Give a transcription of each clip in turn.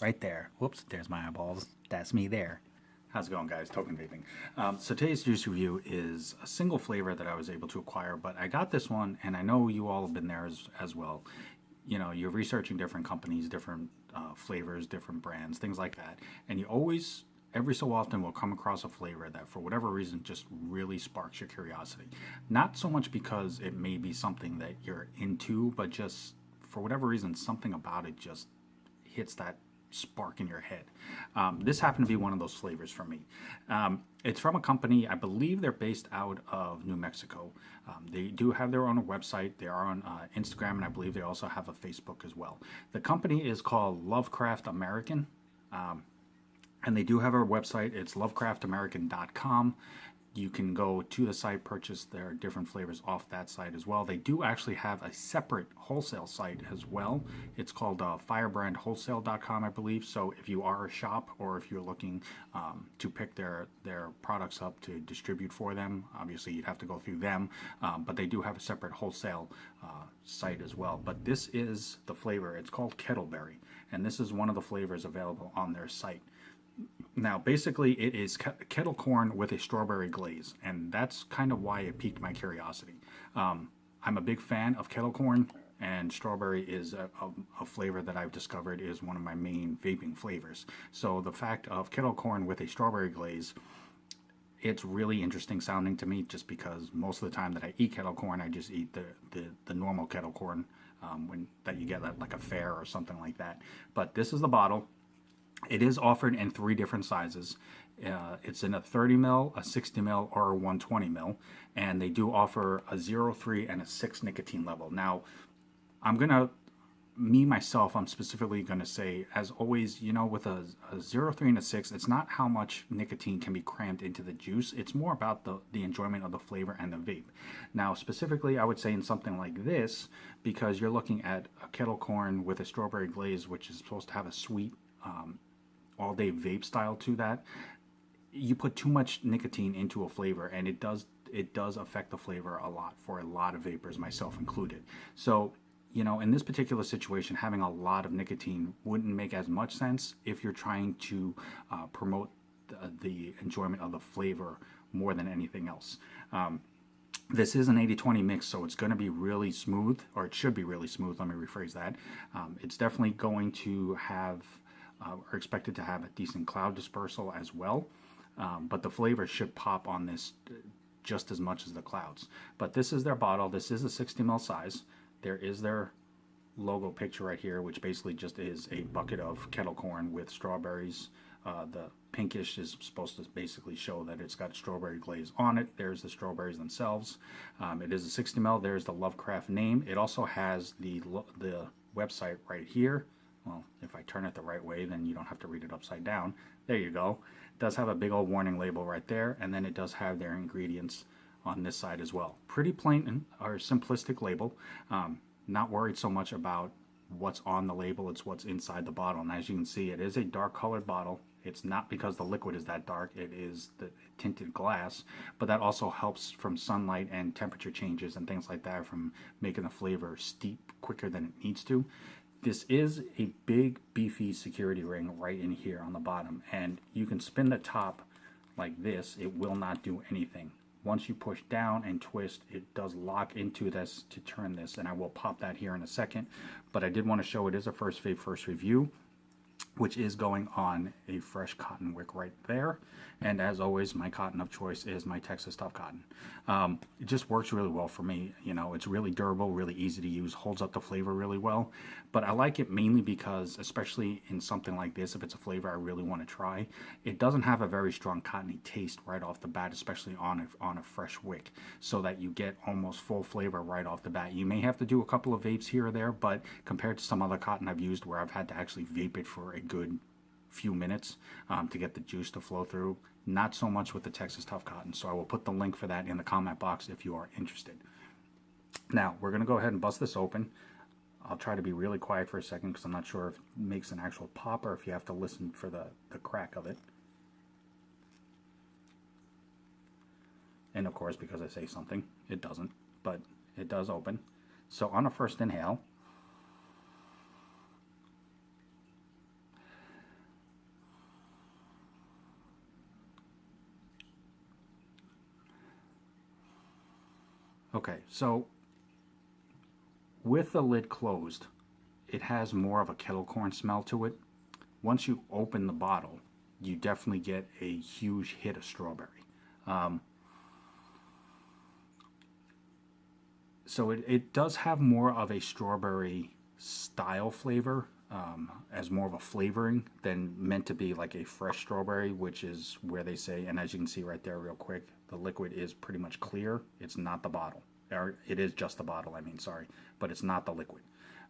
right there. Whoops, there's my eyeballs. That's me there. How's it going, guys? Token vaping. So today's juice review is a single flavor that I was able to acquire, but I got this one, and I know you all have been there as well. You know, you're researching different companies, different flavors, different brands, things like that, and you always, every so often, will come across a flavor that, for whatever reason, just really sparks your curiosity. Not so much because it may be something that you're into, but just for whatever reason, something about it just hits that spark in your head. This happened to be one of those flavors for me. It's from a company, I believe they're based out of New Mexico. They do have their own website. They are on Instagram, and I believe they also have a Facebook as well. The company is called LoveCraft American. And they do have a website. It's lovecraftamerican.com. You can go to the site, purchase their different flavors off that site as well. They do actually have a separate wholesale site as well. It's called firebrandwholesale.com, I believe. So if you are a shop or if you're looking to pick their products up to distribute for them, obviously you'd have to go through them. But they do have a separate wholesale site as well. But this is the flavor. It's called Kettleberry. And this is one of the flavors available on their site. Now, basically, it is kettle corn with a strawberry glaze, and that's kind of why it piqued my curiosity. I'm a big fan of kettle corn, and strawberry is a flavor that I've discovered is one of my main vaping flavors. So the fact of kettle corn with a strawberry glaze, it's really interesting sounding to me, just because most of the time that I eat kettle corn, I just eat the normal kettle corn that you get at like a fair or something like that. But this is the bottle. It is offered in 3 different sizes. It's in a 30 mil, a 60 mil, or a 120 mil, and they do offer a 0.3 and a 6 nicotine level. Now, I'm specifically going to say, as always, you know, with a 0.3 and a 6, it's not how much nicotine can be crammed into the juice. It's more about the enjoyment of the flavor and the vape. Now, specifically, I would say in something like this, because you're looking at a kettle corn with a strawberry glaze, which is supposed to have a sweet, all-day vape style to that, you put too much nicotine into a flavor, and it does affect the flavor a lot for a lot of vapors, myself included. So, you know, in this particular situation, having a lot of nicotine wouldn't make as much sense if you're trying to promote the enjoyment of the flavor more than anything else. This is an 80-20 mix, so it's going to be really smooth, or it should be really smooth. Let me rephrase that. It's definitely going to have are expected to have a decent cloud dispersal as well, but the flavor should pop on this just as much as the clouds. But this is their bottle. This is a 60 ml size. There is their logo picture right here, which basically just is a bucket of kettle corn with strawberries. The pinkish is supposed to basically show that it's got strawberry glaze on it. There's the strawberries themselves. It is a 60 ml. There's the LoveCraft name. It also has the website right here. Well, if I turn it the right way, then you don't have to read it upside down. There you go. It does have a big old warning label right there, and then it does have their ingredients on this side as well. Pretty plain or simplistic label. Not worried so much about what's on the label, it's what's inside the bottle. And as you can see, it is a dark colored bottle. It's not because the liquid is that dark, it is the tinted glass, but that also helps from sunlight and temperature changes and things like that from making the flavor steep quicker than it needs to. This is a big, beefy security ring right in here on the bottom, and you can spin the top like this. It will not do anything. Once you push down and twist, it does lock into this to turn this, and I will pop that here in a second. But I did want to show it is a first vape, first review, which is going on a fresh cotton wick right there. And as always, my cotton of choice is my Texas Tough Cotton. It just works really well for me. You know, it's really durable, really easy to use, holds up the flavor really well. But I like it mainly because, especially in something like this, if it's a flavor I really want to try, it doesn't have a very strong cottony taste right off the bat, especially on a fresh wick, so that you get almost full flavor right off the bat. You may have to do a couple of vapes here or there, but compared to some other cotton I've used where I've had to actually vape it for a good few minutes to get the juice to flow through, not so much with the Texas Tough Cotton. So I will put the link for that in the comment box if you are interested. Now we're going to go ahead and bust this open. I'll try to be really quiet for a second because I'm not sure if it makes an actual pop or if you have to listen for the crack of it. And of course, because I say something, it doesn't, but it does open. So on a first inhale, Okay, so with the lid closed, it has more of a kettle corn smell to it. Once you open the bottle, you definitely get a huge hit of strawberry. So it does have more of a strawberry style flavor, as more of a flavoring than meant to be like a fresh strawberry, which is where they say, and as you can see right there real quick, the liquid is pretty much clear. It's not the bottle. Or it is just the bottle, I mean, sorry, but it's not the liquid.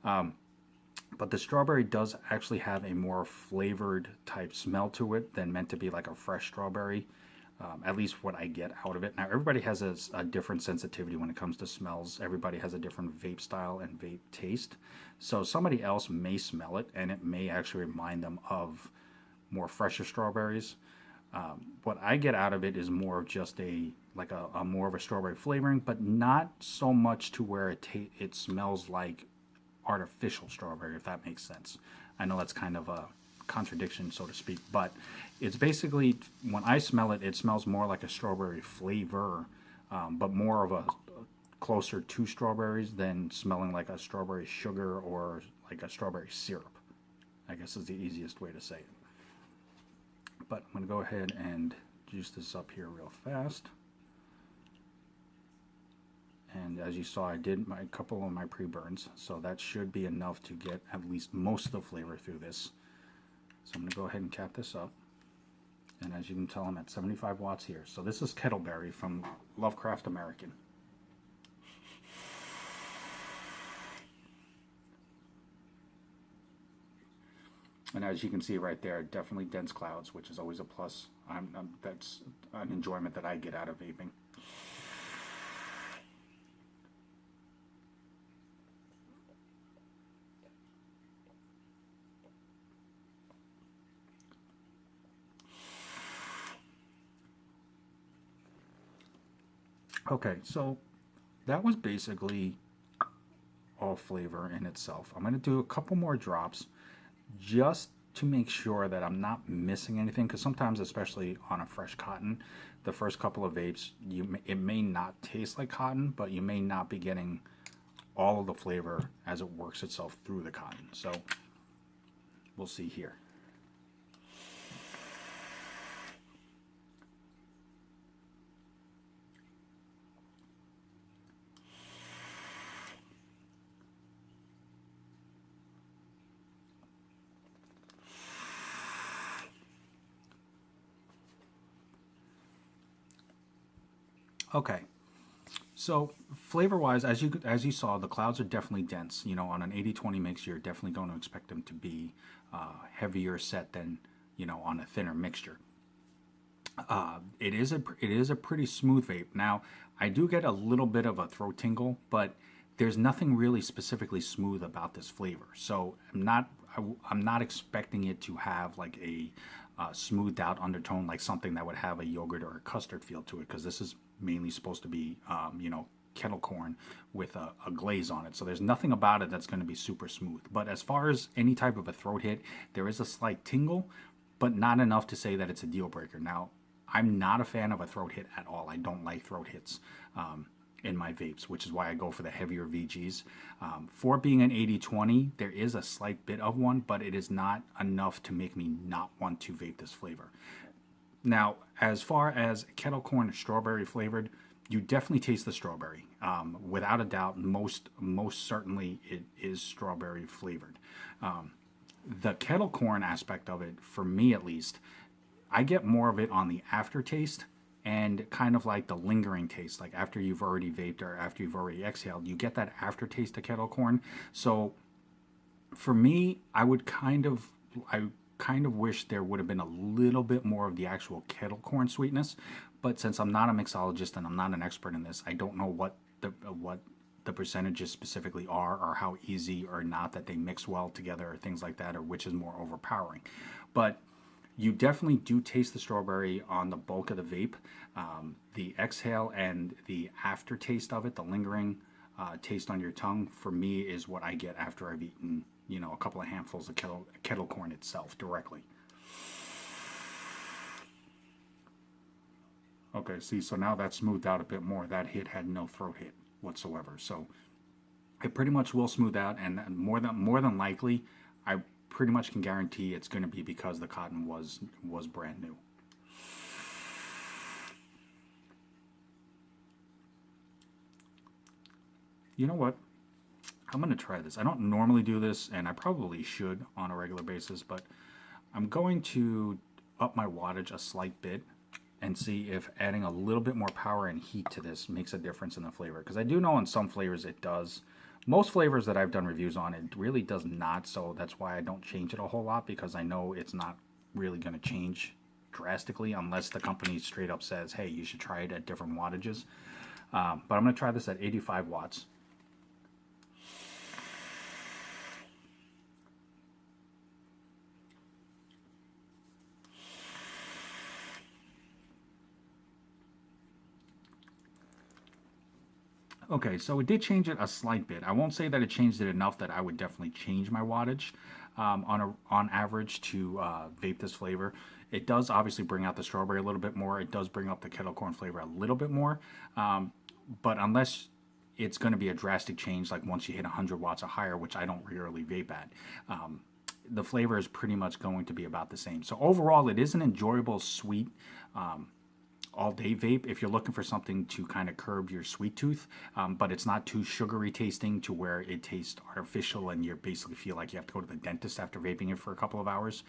But the strawberry does actually have a more flavored type smell to it than meant to be like a fresh strawberry. At least what I get out of it. Now, everybody has a different sensitivity when it comes to smells. Everybody has a different vape style and vape taste. So somebody else may smell it, and it may actually remind them of more fresher strawberries. What I get out of it is more of just a more of a strawberry flavoring, but not so much to where it smells like artificial strawberry, if that makes sense. I know that's kind of a contradiction, so to speak, but it's basically, when I smell it, it smells more like a strawberry flavor, but more of a closer to strawberries than smelling like a strawberry sugar or like a strawberry syrup, I guess is the easiest way to say it. But I'm going to go ahead and juice this up here real fast. And as you saw, I did a couple of my pre-burns, so that should be enough to get at least most of the flavor through this. So I'm going to go ahead and cap this up. And as you can tell, I'm at 75 watts here. So this is Kettleberry from LoveCraft American. And as you can see right there, definitely dense clouds, which is always a plus. That's an enjoyment that I get out of vaping. Okay, so that was basically all flavor in itself. I'm going to do a couple more drops just to make sure that I'm not missing anything, because sometimes, especially on a fresh cotton, the first couple of vapes, it may not taste like cotton, but you may not be getting all of the flavor as it works itself through the cotton. So we'll see here. Okay, so flavor-wise, as you saw, the clouds are definitely dense. You know, on an 80-20 mix, you're definitely going to expect them to be heavier set than, you know, on a thinner mixture. It is a pretty smooth vape. Now, I do get a little bit of a throat tingle, but there's nothing really specifically smooth about this flavor. So I'm not expecting it to have like a smoothed out undertone, like something that would have a yogurt or a custard feel to it, because this is mainly supposed to be, you know, kettle corn with a glaze on it. So there's nothing about it that's going to be super smooth. But as far as any type of a throat hit, there is a slight tingle, but not enough to say that it's a deal breaker. Now, I'm not a fan of a throat hit at all. I don't like throat hits in my vapes, which is why I go for the heavier VGs. For being an 80-20, there is a slight bit of one, but it is not enough to make me not want to vape this flavor. Now, as far as kettle corn strawberry flavored, you definitely taste the strawberry. Without a doubt, most certainly it is strawberry flavored. The kettle corn aspect of it, for me at least, I get more of it on the aftertaste and kind of like the lingering taste. Like after you've already vaped or after you've already exhaled, you get that aftertaste of kettle corn. So for me, I kind of wish there would have been a little bit more of the actual kettle corn sweetness. But since I'm not a mixologist and I'm not an expert in this, I don't know what the percentages specifically are, or how easy or not that they mix well together, or things like that, or which is more overpowering. But you definitely do taste the strawberry on the bulk of the vape. The exhale and the aftertaste of it, the lingering taste on your tongue, for me is what I get after I've eaten, you know, a couple of handfuls of kettle corn itself directly. Okay, see, so now that's smoothed out a bit more. That hit had no throat hit. whatsoever. So it pretty much will smooth out, and more than likely, I pretty much can guarantee it's going to be because the cotton was brand new. You know what? I'm going to try this. I don't normally do this, and I probably should on a regular basis, but I'm going to up my wattage a slight bit and see if adding a little bit more power and heat to this makes a difference in the flavor. Because I do know in some flavors it does. Most flavors that I've done reviews on, it really does not, so that's why I don't change it a whole lot, because I know it's not really going to change drastically unless the company straight up says, hey, you should try it at different wattages. But I'm going to try this at 85 watts. Okay, so it did change it a slight bit. I won't say that it changed it enough that I would definitely change my wattage on average to vape this flavor. It does obviously bring out the strawberry a little bit more. It does bring up the kettle corn flavor a little bit more. But unless it's going to be a drastic change, like once you hit 100 watts or higher, which I don't rarely vape at, the flavor is pretty much going to be about the same. So overall, it is an enjoyable, sweet, all-day vape if you're looking for something to kind of curb your sweet tooth, but it's not too sugary tasting to where it tastes artificial and you basically feel like you have to go to the dentist after vaping it for a couple of hours.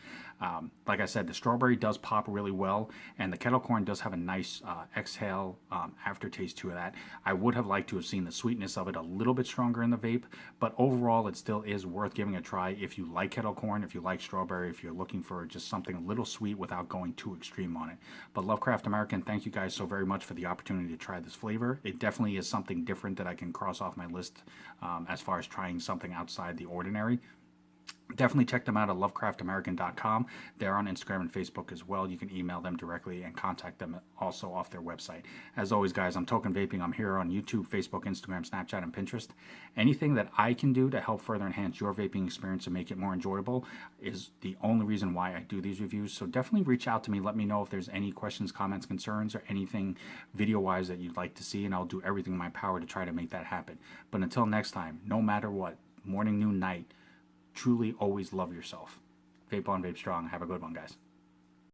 Like I said, the strawberry does pop really well, and the kettle corn does have a nice exhale aftertaste to that. I would have liked to have seen the sweetness of it a little bit stronger in the vape, but overall it still is worth giving a try if you like kettle corn, if you like strawberry, if you're looking for just something a little sweet without going too extreme on it. But LoveCraft American, thank you guys so very much for the opportunity to try this flavor. It definitely is something different that I can cross off my list as far as trying something outside the ordinary. Definitely check them out at lovecraftamerican.com. They're on Instagram and Facebook as well. You can email them directly and contact them also off their website. As always, guys, I'm Token Vaping. I'm here on YouTube, Facebook, Instagram, Snapchat, and Pinterest. Anything that I can do to help further enhance your vaping experience and make it more enjoyable is the only reason why I do these reviews. So definitely reach out to me. Let me know if there's any questions, comments, concerns, or anything video-wise that you'd like to see, and I'll do everything in my power to try to make that happen. But until next time, no matter what, morning, noon, night, truly always love yourself. Vape on, vape strong. Have a good one, guys.